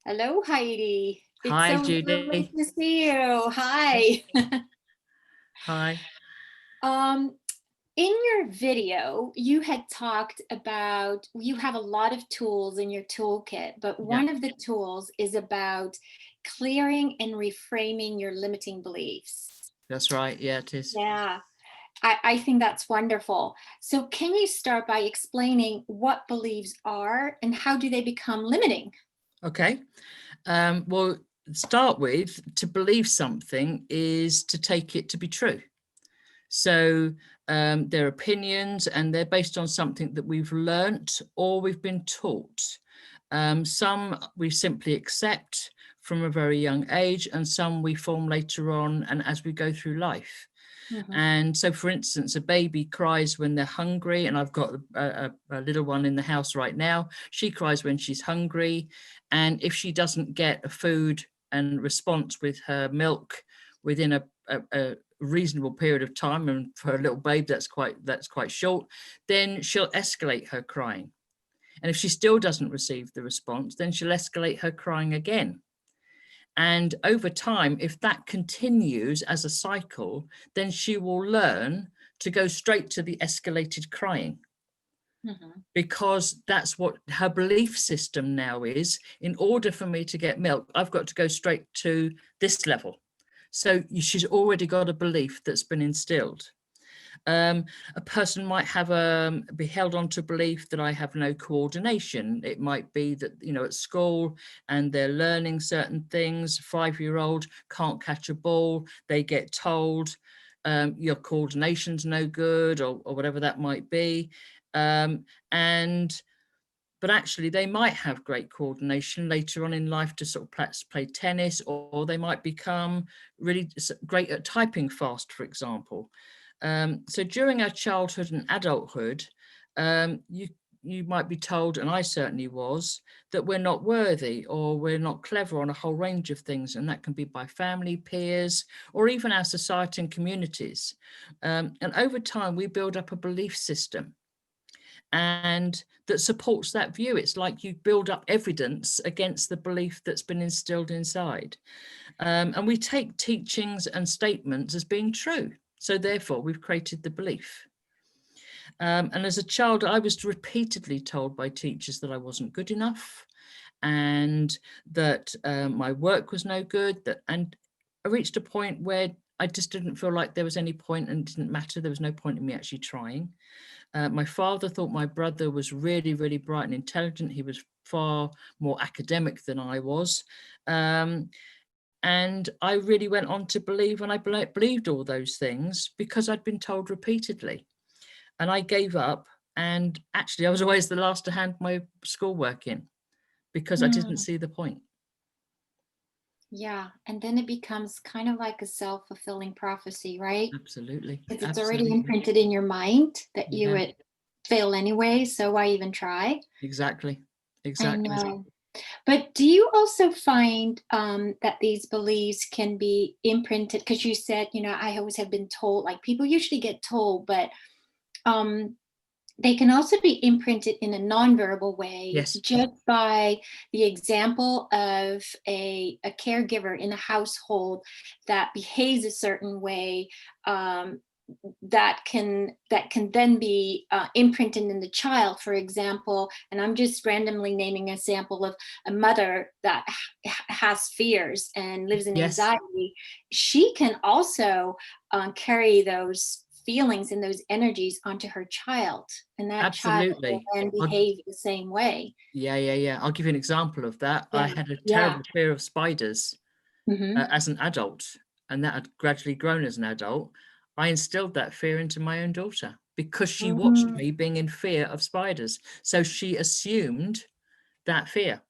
Hello, Heidi. It's Hi, so lovely Judy. to see you. Hi. Hi. Um, in your video, you had talked about you have a lot of tools in your toolkit, but Yeah, one of the tools is about clearing and reframing your limiting beliefs. that's right. Yeah, it is. Yeah, I think that's wonderful. So, can you start by explaining what beliefs are and how do they become limiting? Okay. Well, start with to believe something is to take it to be true. So they're opinions and they're based on something that we've learnt or we've been taught. Some we simply accept from a very young age, and some we form later on and as we go through life. Mhm. And so, for instance, a baby cries when they're hungry, and I've got a little one in the house right now. She cries when she's hungry, and if she doesn't get a food and response with her milk within a reasonable period of time, and for a little babe that's quite short, then she'll escalate her crying. And if she still doesn't receive the response, then she'll escalate her crying again. And over time, if that continues as a cycle, then she will learn to go straight to the escalated crying, Mhm. because that's what her belief system now is. In order for me to get milk, I've got to go straight to this level. So she's already got a belief that's been instilled. Um, a person might have be held on to belief that I have no coordination. It might be that, at school and they're learning certain things. 5-year-old can't catch a ball. They get told your coordination's no good, or whatever that might be. Um, and but actually they might have great coordination later on in life to sort of play tennis, or they might become really great at typing fast, for example. So during our childhood and adulthood, you might be told, and I certainly was, that we're not worthy or we're not clever on a whole range of things, and that can be by family, peers, or even our society and communities. And over time, we build up a belief system and that supports that view. It's like you build up evidence against the belief that's been instilled inside. And we take teachings and statements as being true. So therefore, we've created the belief. And as a child, I was repeatedly told by teachers that I wasn't good enough, and that my work was no good. And I reached a point where I just didn't feel like there was any point, and it didn't matter. There was no point in me actually trying. My father thought my brother was really, really bright and intelligent. He was far more academic than I was. And I really went on to believe, and I believed all those things because I'd been told repeatedly. And I gave up. And actually, I was always the last to hand my schoolwork in because I didn't Mm. see the point. Yeah, and then it becomes kind of like a self-fulfilling prophecy, right? Absolutely. Because it's already Absolutely. imprinted in your mind that you Yeah, would fail anyway, so why even try? exactly. I Exactly. know. But do you also find that these beliefs can be imprinted? Because you said, I always have been told, like people usually get told, but um, they can also be imprinted in a nonverbal way Yes. just by the example of a caregiver in a household that behaves a certain way, um, that can then be imprinted in the child. For example, and I'm just randomly naming an example of a mother that has fears and lives in Yes. anxiety. She can also carry those feelings and those energies onto her child, and that child will Absolutely. then behave the same way. Yeah, yeah, yeah. I'll give you an example of that. I Yeah, had a yeah. terrible fear of spiders Hmm. as an adult, and that had gradually grown as an adult. I instilled that fear into my own daughter because she watched Hmm. me being in fear of spiders. So she assumed that fear.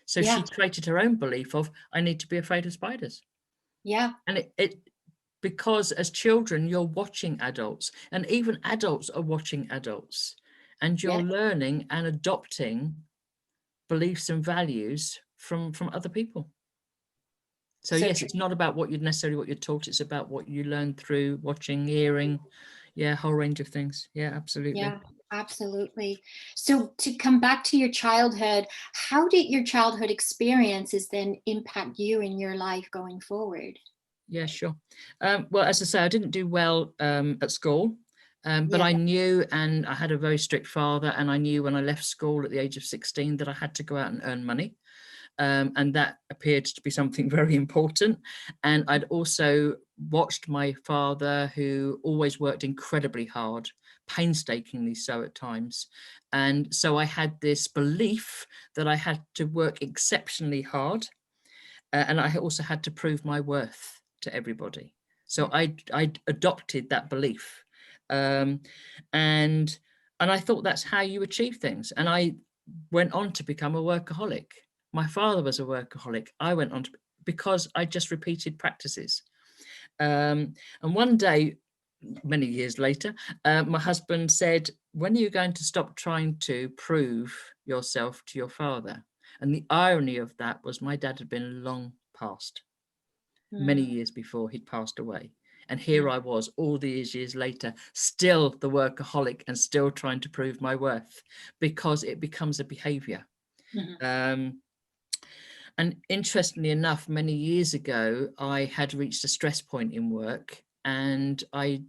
So she Yeah, created her own belief of, I need to be afraid of spiders. yeah, And it because as children, you're watching adults, and even adults are watching adults, and you're yes, learning and adopting beliefs and values from other people. So so yes, true. it's not about what you're taught, it's about what you learn through watching, hearing, yeah, a whole range of things. Yeah, absolutely. Yeah. Absolutely. So to come back to your childhood, how did your childhood experiences then impact you in your life going forward? Yeah, sure. Well, as I say, I didn't do well at school, but Yeah. I knew, and I had a very strict father, and I knew when I left school at the age of 16 that I had to go out and earn money. And that appeared to be something very important. And I'd also watched my father, who always worked incredibly hard, painstakingly so at times. And so I had this belief that I had to work exceptionally hard, and I also had to prove my worth to everybody. So I adopted that belief, um, and and I thought that's how you achieve things. And I went on to become a workaholic. My father was a workaholic. I went on to, because I just repeated practices. And one day, many years later, my husband said, "When are you going to stop trying to prove yourself to your father?" And the irony of that was my dad had been long past, many Mm, years before he'd passed away. And here mm, I was all these years later, still the workaholic and still trying to prove my worth, because it becomes a behavior. mhm, Um, and interestingly enough, many years ago, I had reached a stress point in work, and I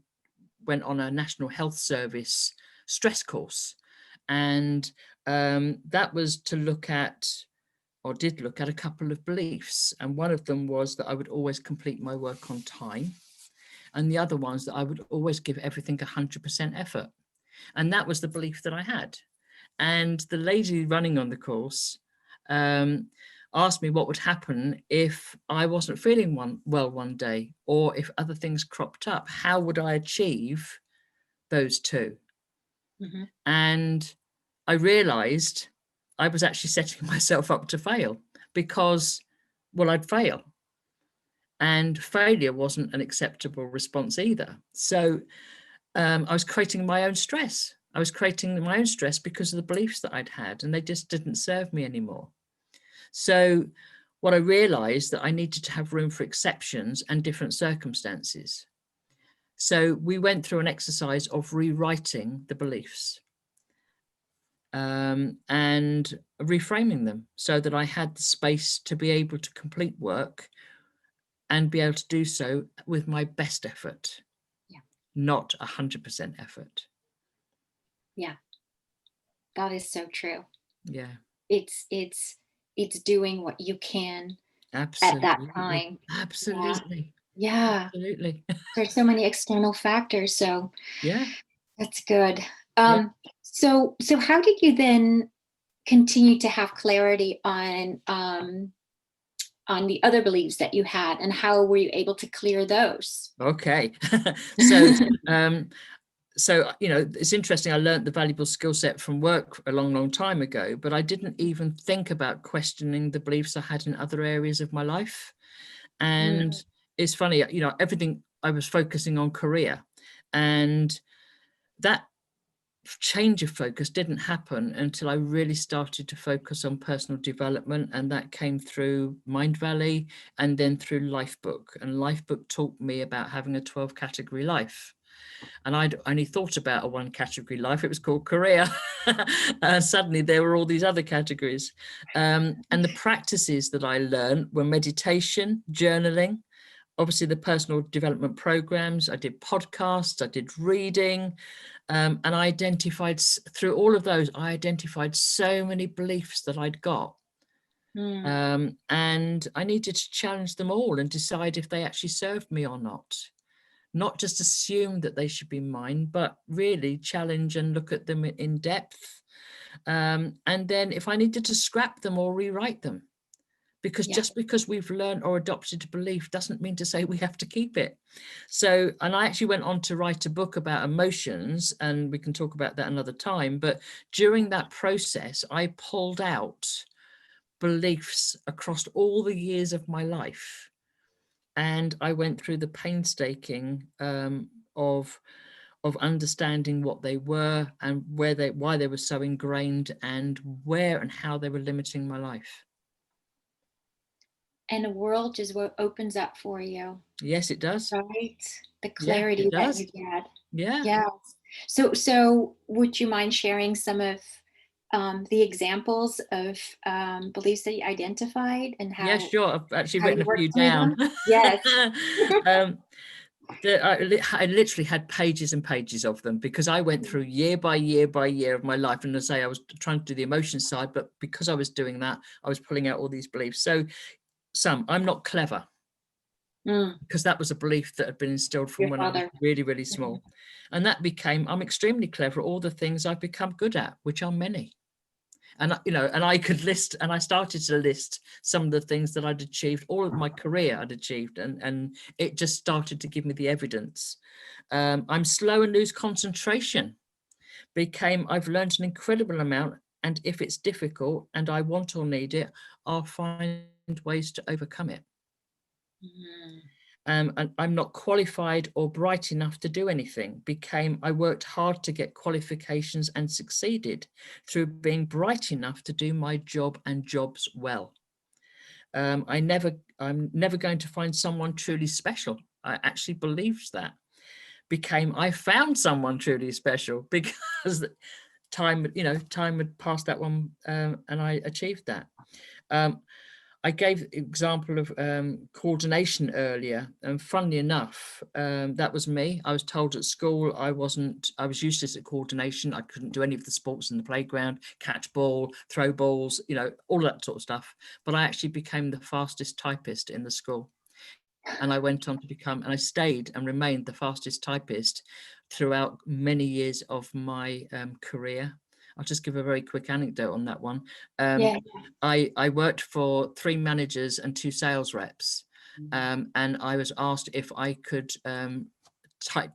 went on a National Health Service stress course. And that was to look at, or did look at, a couple of beliefs. And one of them was that I would always complete my work on time. And the other one's that I would always give everything 100% effort. And that was the belief that I had. And the lady running on the course um, asked me what would happen if I wasn't feeling well one day, or if other things cropped up. How would I achieve those two? mhm. And I realized I was actually setting myself up to fail, because, well, I'd fail. And failure wasn't an acceptable response either. So I was creating my own stress. I was creating my own stress because of the beliefs that I'd had, and they just didn't serve me anymore. So what I realized, that I needed to have room for exceptions and different circumstances. So we went through an exercise of rewriting the beliefs, and reframing them, so that I had the space to be able to complete work and be able to do so with my best effort, Yeah. not 100% effort. Yeah. That is so true. Yeah, It's it's it's doing what you can at that absolutely. time. Yeah. Absolutely. Yeah. Absolutely. There's so many external factors, so Yeah. that's good. Yeah. So how did you then continue to have clarity on the other beliefs that you had, and how were you able to clear those? Okay. So, um, it's interesting. I learned the valuable skill set from work a long, long time ago, but I didn't even think about questioning the beliefs I had in other areas of my life. Mm, And it's funny, everything I was focusing on career, and that change of focus didn't happen until I really started to focus on personal development, and that came through Mind Valley and then through Lifebook. And Lifebook taught me about having a 12 category life. And I'd only thought about a one category life. It was called career. Suddenly there were all these other categories. And the practices that I learned were meditation, journaling, obviously the personal development programs. I did podcasts, I did reading, and I identified, through all of those, I identified so many beliefs that I'd got. mm, And I needed to challenge them all and decide if they actually served me or not. Not just assume that they should be mine, but really challenge and look at them in depth. And then if I needed to scrap them or rewrite them, because yeah. just because we've learned or adopted a belief doesn't mean to say we have to keep it. So, and I actually went on to write a book about emotions, and we can talk about that another time. But during that process, I pulled out beliefs across all the years of my life. And I went through the painstaking of understanding what they were, and why they were so ingrained, and where and how they were limiting my life. And the world just what opens up for you, Yes, it does. right? The Yeah, clarity it that you does. get. Yeah. Yeah. So would you mind sharing some of the examples of beliefs that you identified and Yeah, how sure. I've actually written you a worked few through down. them? Yes. um, I literally had pages and pages of them, because I went through year by year by year of my life. And as I say, I was trying to do the emotion side, but because I was doing that, I was pulling out all these beliefs. So I'm not clever, Mm, because that was a belief that had been instilled from your when I was father. really, really Mhm. small. And that became, I'm extremely clever at all the things I've become good at, which are many. And and I could list, and I started to list some of the things that I'd achieved, all of my career I'd achieved, and it just started to give me the evidence. I'm slow and lose concentration. I've learned an incredible amount, and if it's difficult and I want or need it, I'll find ways to overcome it. Mm, And I'm not qualified or bright enough to do anything. I worked hard to get qualifications and succeeded through being bright enough to do my job and jobs well. I'm never going to find someone truly special. I actually believed that. I found someone truly special, because time had passed that one, and I achieved that. Um, I gave example of coordination earlier, and funnily enough, that was me. I was told at school I was useless at coordination. I couldn't do any of the sports in the playground, catch ball, throw balls, all that sort of stuff. But I actually became the fastest typist in the school. And I went on to become, and I stayed and remained the fastest typist throughout many years of my career. I'll just give a very quick anecdote on that one. yeah. I worked for 3 managers and 2 sales reps, and I was asked if I could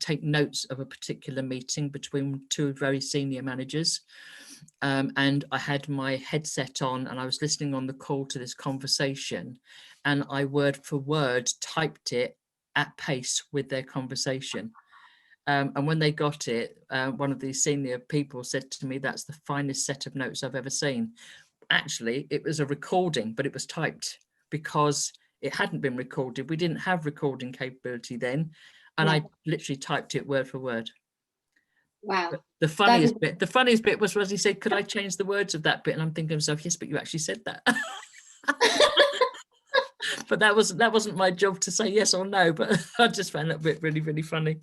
take notes of a particular meeting between 2 very senior managers. And I had my headset on, and I was listening on the call to this conversation, and I word for word typed it at pace with their conversation. And when they got it, one of these senior people said to me, "That's the finest set of notes I've ever seen." Actually, it was a recording, but it was typed, because it hadn't been recorded. We didn't have recording capability then. And Yeah. I literally typed it word for word. Wow. But the That is. funniest bit was he said, "Could I change the words of that bit?" And I'm thinking to myself, yes, but you actually said that. But that wasn't my job to say yes or no, but I just found that bit really, really funny.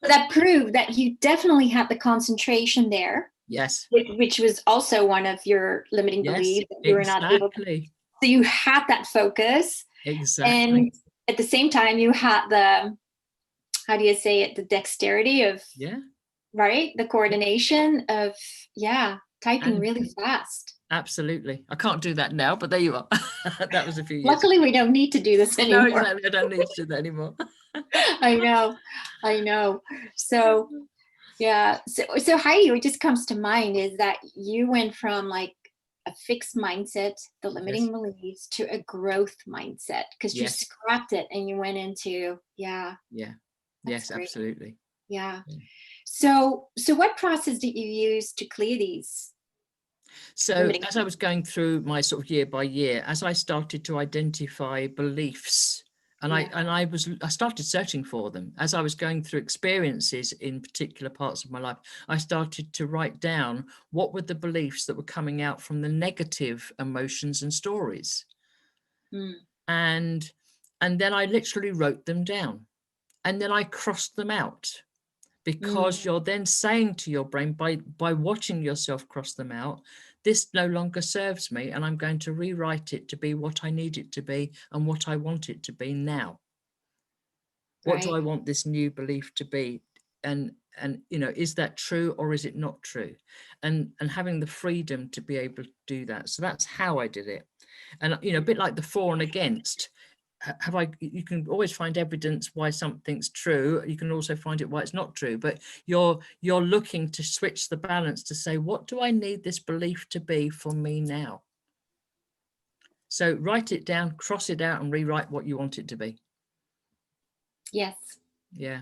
That proved that you definitely had the concentration there, Yes, which was also one of your limiting yes, beliefs, that you were not able to. exactly, So you had that focus, exactly. and at the same time, you had the, how do you say it, the dexterity of, Yeah. right, the coordination of, yeah, typing And really fast. absolutely. I can't do that now, but there you are. That was a few years ago. Luckily, we don't need to do this No, anymore. exactly. I don't need to do that anymore. I know, I know. So yeah. So Heidi, what just comes to mind is that you went from like a fixed mindset, the Yes, limiting beliefs, to a growth mindset because you yes, scrapped it and you went into, yeah, yeah, that's yes, great. absolutely. Yeah. Yeah. So what process did you use to clear these So limiting as I was beliefs? going through my sort of year by year, as I started to identify beliefs, and Yeah. I started searching for them as I was going through experiences in particular parts of my life. I started to write down what were the beliefs that were coming out from the negative emotions and stories. Mm, And then I literally wrote them down, and then I crossed them out, mm, because you're then saying to your brain, by watching yourself cross them out, this no longer serves me, and I'm going to rewrite it to be what I need it to be and what I want it to be now. What do right. I want this new belief to be? And is that true or is it not true? And having the freedom to be able to do that. So that's how I did it. And a bit like the for and against, you can always find evidence why something's true. You can also find it why it's not true, but you're looking to switch the balance to say, what do I need this belief to be for me now? So write it down, cross it out, and rewrite what you want it to be. Yes. Yeah.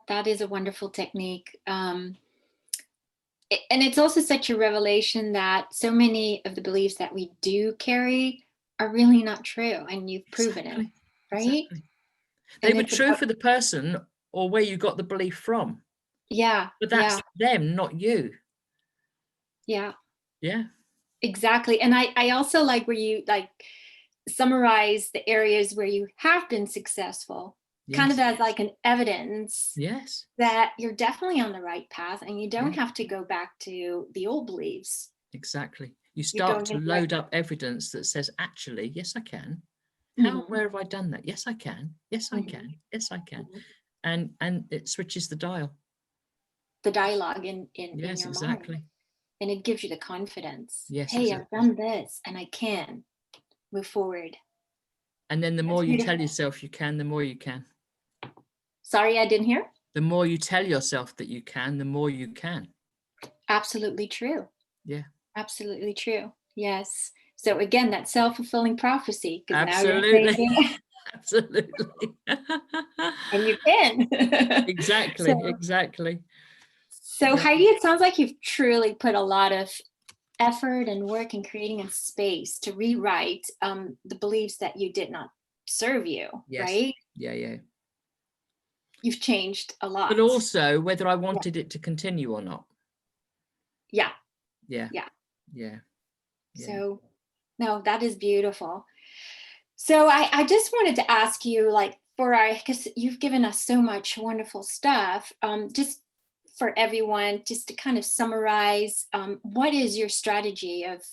That is a wonderful technique. And it's also such a revelation that so many of the beliefs that we do carry are really not true, and you've proven it, Exactly. right? Exactly. They And were it's true about, for the person or where you got the belief from. Yeah. But Yeah. that's them, not you. Yeah. Yeah. Exactly. And I also like where you like summarize the areas where you have been successful, kind of Yes. as like an evidence Yes. that you're definitely on the right path and you don't Yeah. have to go back to the old beliefs. Exactly. You You're start going to in the right. load up evidence that says, actually, yes, I can. How, Mhm, where have I done that? Yes, I can. Yes, I mhm, can. Yes, I can. mhm. And it switches the dial. The dialogue in Yes, your mind, exactly. and it gives you the confidence. Yes, Hey, I've exactly. done this and I can move forward. And then the That's more you tell beautiful. yourself you can, the more you can. Sorry, I didn't hear. The more you tell yourself that you can, the more you can. Absolutely true. Yeah, Absolutely true. Yes. So again, that self-fulfilling prophecy, because now you're absolutely. thinking, Absolutely. and you can. Exactly, So, exactly. so Yeah. Heidi, it sounds like you've truly put a lot of effort and work in creating a space to rewrite the beliefs that you did not serve you, Yes. right? Yeah, yeah. You've changed a But lot. also whether I Yeah. wanted it to continue or not. Yeah. Yeah, Yeah. yeah, yeah. So, no, that is beautiful. So I just wanted to ask you, like, for our, because you've given us so much wonderful stuff, just for everyone, just to kind of summarize, what is your strategy of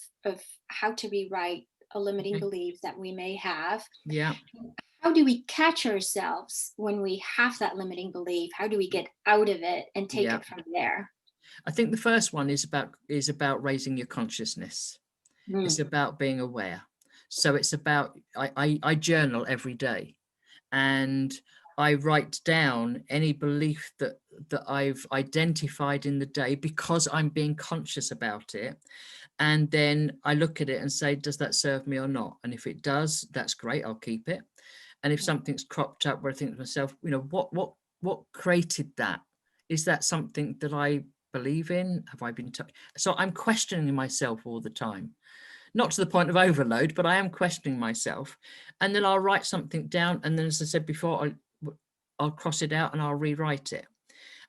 how to rewrite a limiting Okay. belief that we may have? Yeah. How do we catch ourselves when we have that limiting belief? How do we get out of it and take Yeah. it from there? I think the first one is about raising your consciousness. It's Mm, about being aware. So it's about I journal every day, and I write down any belief that I've identified in the day because I'm being conscious about it. And then I look at it and say, does that serve me or not? And if it does, that's great, I'll keep it. And if mm, something's cropped up where I think to myself, what created that? Is that something that I believe in? Have I been so I'm questioning myself all the time, not to the point of overload, but I am questioning myself. And then I'll write something down, and then, as I said before, I'll cross it out and I'll rewrite it.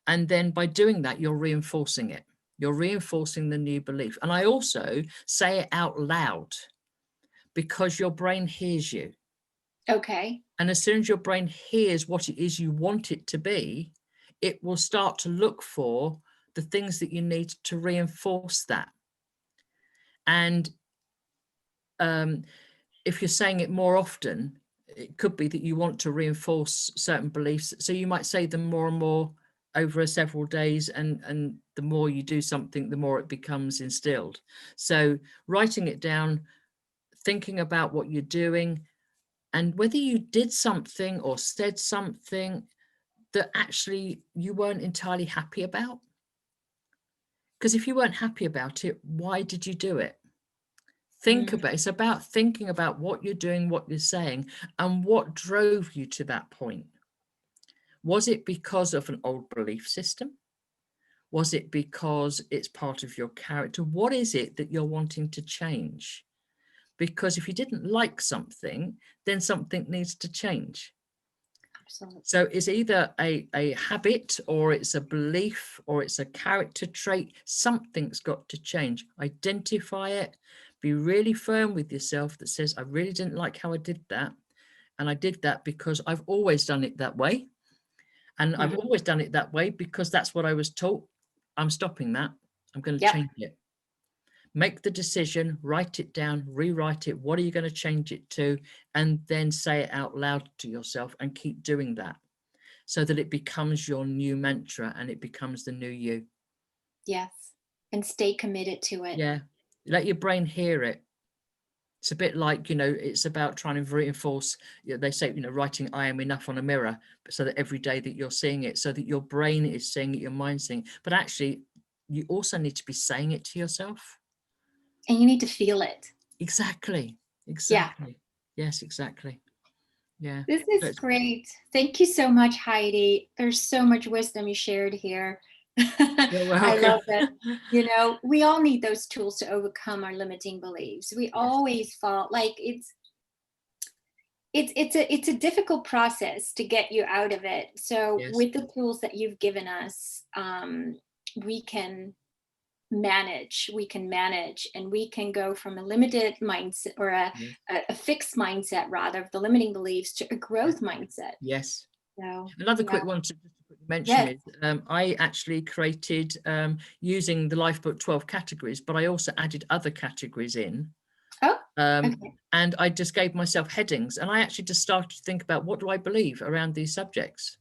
And then by doing that, you're reinforcing it. You're reinforcing the new belief. And I also say it out loud because your brain hears you. okay. And as soon as your brain hears what it is you want it to be, it will start to look for the things that you need to reinforce that. And if you're saying it more often, it could be that you want to reinforce certain beliefs. So you might say them more and more over several days, and the more you do something, the more it becomes instilled. So writing it down, thinking about what you're doing, and whether you did something or said something that actually you weren't entirely happy about. Because if you weren't happy about it, why did you do it? Think Mm, about it's about thinking about what you're doing, what you're saying, and what drove you to that point. Was it because of an old belief system? Was it because it's part of your character? What is it that you're wanting to change? Because if you didn't like something, then something needs to change. absolutely. So it's either a habit, or it's a belief, or it's a character trait. Something's got to change. Identify it. Be really firm with yourself that says, I really didn't like how I did that. And I did that because I've always done it that way. And I've Mhm. always done it that way because that's what I was taught. I'm stopping that. I'm going to Yep. change it. Make the decision, write it down, rewrite it. What are you going to change it to? And then say it out loud to yourself and keep doing that, so that it becomes your new mantra and it becomes the new you. Yes. And stay committed to it. Yeah. Let your brain hear it. It's a bit like, it's about trying to reinforce, they say, writing I am enough on a mirror, so that every day that you're seeing it, so that your brain is seeing it, your mind's seeing it. But actually, you also need to be saying it to yourself. And you need to feel it. Exactly. Yeah. Exactly. Yes, exactly. Yeah. This is That's, great. Thank you so much, Heidi. There's so much wisdom you shared here. you're I welcome. love it. We all need those tools to overcome our limiting beliefs. We Yes. always fall like it's a difficult process to get you out of it. So Yes, with the tools that you've given us, we can manage, and we can go from a limited mindset, or yes, a fixed mindset rather, of the limiting beliefs, to a yeah, growth mindset. yes. So Another yeah. quick one to just quickly mention Yes. is I actually created using the Lifebook 12 categories, but I also added other categories in. Oh, Um, okay. and I just gave myself headings, and I actually just started to think about, what do I believe around these subjects?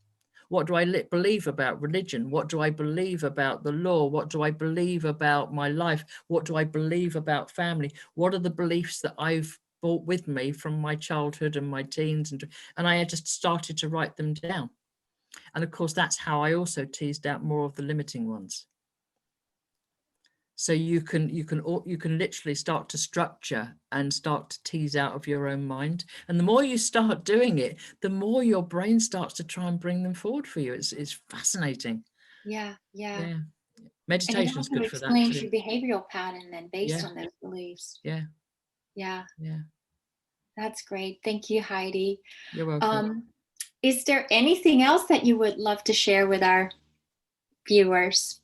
What do I believe about religion? What do I believe about the law? What do I believe about my life? What do I believe about family? What are the beliefs that I've brought with me from my childhood and my teens? And I just started to write them down. And of course, that's how I also teased out more of the limiting ones. So you can literally start to structure and start to tease out of your own mind. And the more you start doing it, the more your brain starts to try and bring them forward for you. It's fascinating. Yeah, yeah. Yeah. And it Meditation's also good for that explains too. your behavioral pattern then based Yeah, on those beliefs. yeah, Yeah, yeah. that's great. Thank you, Heidi. You're welcome. Um, is there anything else that you would love to share with our viewers?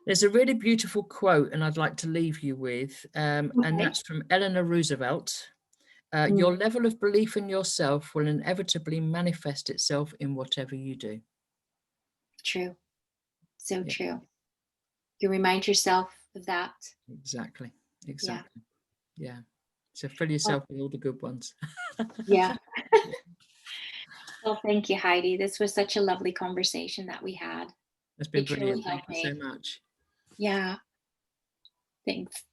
There's a really beautiful quote, and I'd like to leave you with, and Okay. that's from Eleanor Roosevelt. Your Mm, level of belief in yourself will inevitably manifest itself in whatever you do. true. So Yeah, true. You remind yourself of that. exactly. Yeah. Exactly. Yeah. So fill Well, yourself with all the good ones. yeah. Well, thank you, Heidi. This was such a lovely conversation that we had. That's been It truly brilliant. Thank helped you so me. much. Yeah. Thanks.